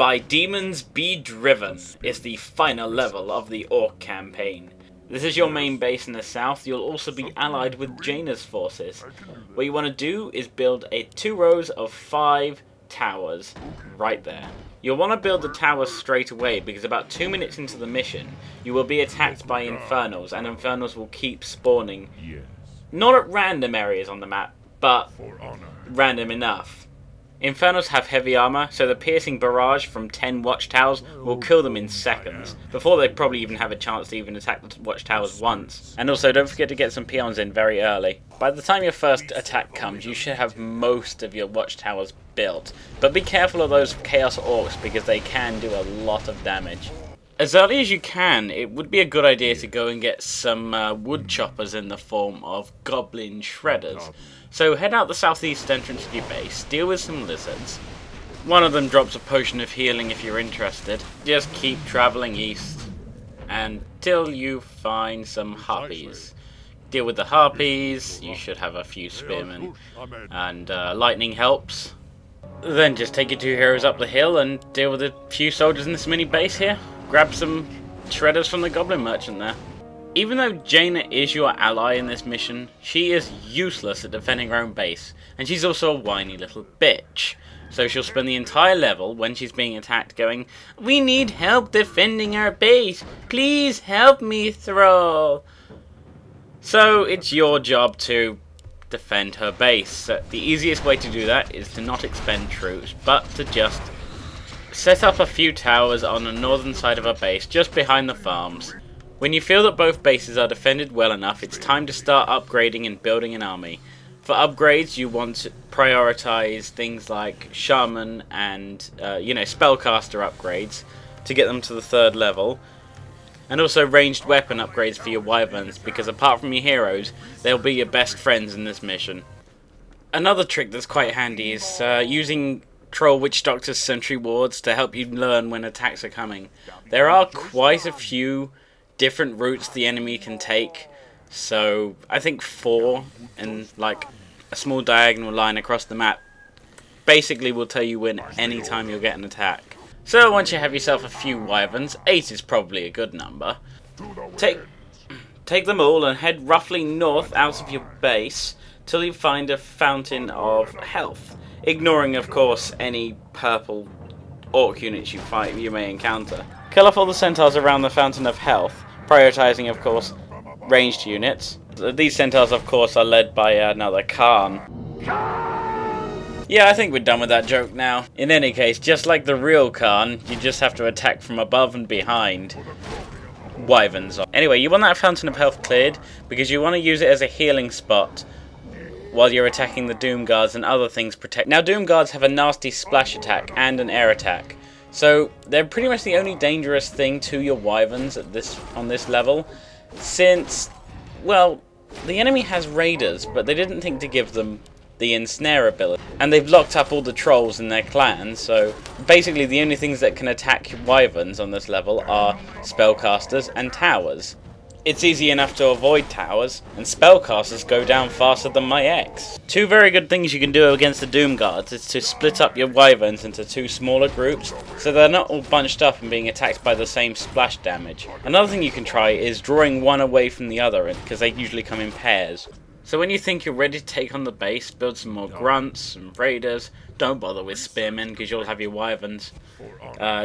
By Demons Be Driven is the final level of the Orc campaign. This is your main base in the south. You'll also be allied with Jaina's forces. What you want to do is build 2 rows of 5 towers right there. You'll want to build the towers straight away because about 2 minutes into the mission you will be attacked by infernals, and infernals will keep spawning. Not at random areas on the map, but random enough. Infernals have heavy armor, so the piercing barrage from 10 watchtowers will kill them in seconds, before they probably even have a chance to even attack the watchtowers once. And also, don't forget to get some peons in very early. By the time your first attack comes, you should have most of your watchtowers built, but be careful of those Chaos Orcs because they can do a lot of damage. As early as you can, it would be a good idea to go and get some wood choppers in the form of goblin shredders. So head out the southeast entrance of your base, deal with some lizards. One of them drops a potion of healing if you're interested. Just keep travelling east until you find some harpies. Deal with the harpies, you should have a few spearmen, and lightning helps. Then just take your 2 heroes up the hill and deal with a few soldiers in this mini base here. Grab some shredders from the goblin merchant there. Even though Jaina is your ally in this mission, she is useless at defending her own base, and she's also a whiny little bitch. So she'll spend the entire level, when she's being attacked, going, "We need help defending our base. Please help me, Thrall." So it's your job to defend her base. The easiest way to do that is to not expend troops, but to just set up a few towers on the northern side of her base, just behind the farms. When you feel that both bases are defended well enough, it's time to start upgrading and building an army. For upgrades, you want to prioritize things like shaman and spellcaster upgrades to get them to the 3rd level, and also ranged weapon upgrades for your wyverns, because apart from your heroes, they'll be your best friends in this mission. Another trick that's quite handy is using Troll Witch Doctor's sentry wards to help you learn when attacks are coming. There are quite a few different routes the enemy can take, so I think 4 in like a small diagonal line across the map basically will tell you when any time you'll get an attack. So once you have yourself a few wyverns, 8 is probably a good number, take them all and head roughly north out of your base till you find a fountain of health, ignoring of course any purple orc units you may encounter. Kill off all the centaurs around the fountain of health, prioritizing of course ranged units. These centaurs of course are led by another Khan. Yeah, I think we're done with that joke now. In any case, just like the real Khan, you just have to attack from above and behind. Wyverns. Anyway, you want that fountain of health cleared because you want to use it as a healing spot while you're attacking the Doom Guards and other things protect. Now Doom Guards have a nasty splash attack and an air attack, so they're pretty much the only dangerous thing to your wyverns on this level, since, well, the enemy has raiders, but they didn't think to give them the ensnare ability, and they've locked up all the trolls in their clan, so basically the only things that can attack wyverns on this level are spellcasters and towers. It's easy enough to avoid towers, and spellcasters go down faster than my ex. 2 very good things you can do against the Doom Guards is to split up your wyverns into 2 smaller groups, so they're not all bunched up and being attacked by the same splash damage. Another thing you can try is drawing one away from the other, because they usually come in pairs. So when you think you're ready to take on the base, build some more grunts, some raiders. Don't bother with spearmen because you'll have your wyverns.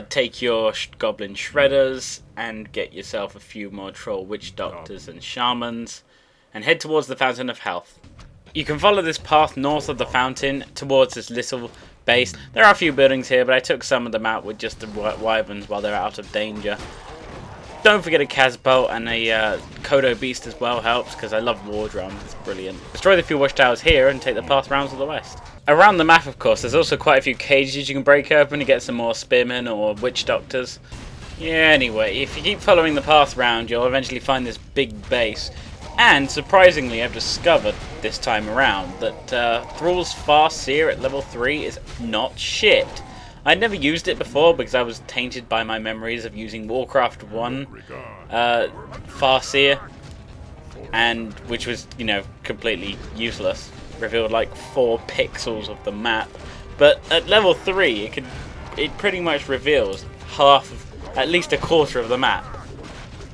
Take your goblin shredders and get yourself a few more troll witch doctors and shamans, and head towards the fountain of health. You can follow this path north of the fountain towards this little base. There are a few buildings here, but I took some of them out with just the wyverns while they're out of danger. Don't forget a Casbolt, and a Kodo Beast as well helps, because I love War Drum, it's brilliant. Destroy the few watchtowers here and take the path round to the west. Around the map, of course, there's also quite a few cages you can break open to get some more spearmen or witch doctors. Yeah, anyway, if you keep following the path round, you'll eventually find this big base. And, surprisingly, I've discovered this time around that Thrall's Farseer at level 3 is not shit. I'd never used it before because I was tainted by my memories of using WarCraft 1 Farseer, and which was, you know, completely useless. Revealed like 4 pixels of the map. But at level 3 it could it pretty much reveals at least a quarter of the map.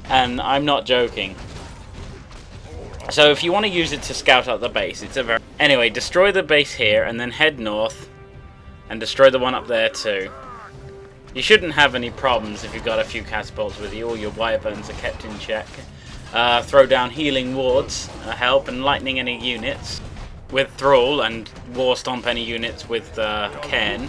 And I'm not joking. So if you want to use it to scout out the base, it's a very... Anyway, destroy the base here and then head north and destroy the one up there too. You shouldn't have any problems if you've got a few catapults with you. All your wyverns are kept in check. Throw down healing wards, help, and lightning any units with Thrall, and war stomp any units with Cairn.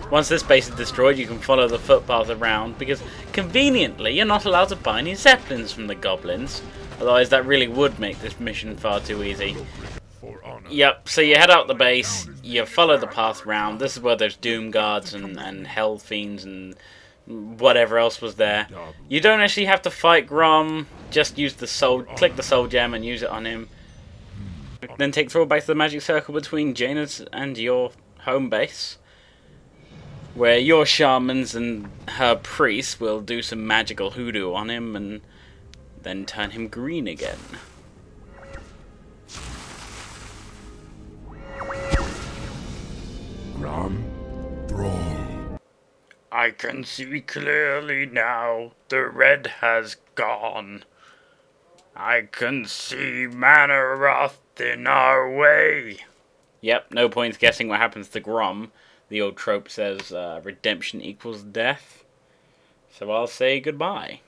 Once this base is destroyed, you can follow the footpath around, because conveniently you're not allowed to buy any zeppelins from the goblins. Otherwise that really would make this mission far too easy. Yep, so you head out the base, you follow the path round. This is where there's Doom Guards and Hell Fiends and whatever else was there. You don't actually have to fight Grom, just use the soul, click the soul gem and use it on him. Then take Thrall back to the magic circle between Jaina's and your home base, where your shamans and her priests will do some magical hoodoo on him and then turn him green again. Grom, Thrall. I can see clearly now. The red has gone. I can see Manaroth in our way. Yep, no point guessing what happens to Grom. The old trope says redemption equals death. So I'll say goodbye.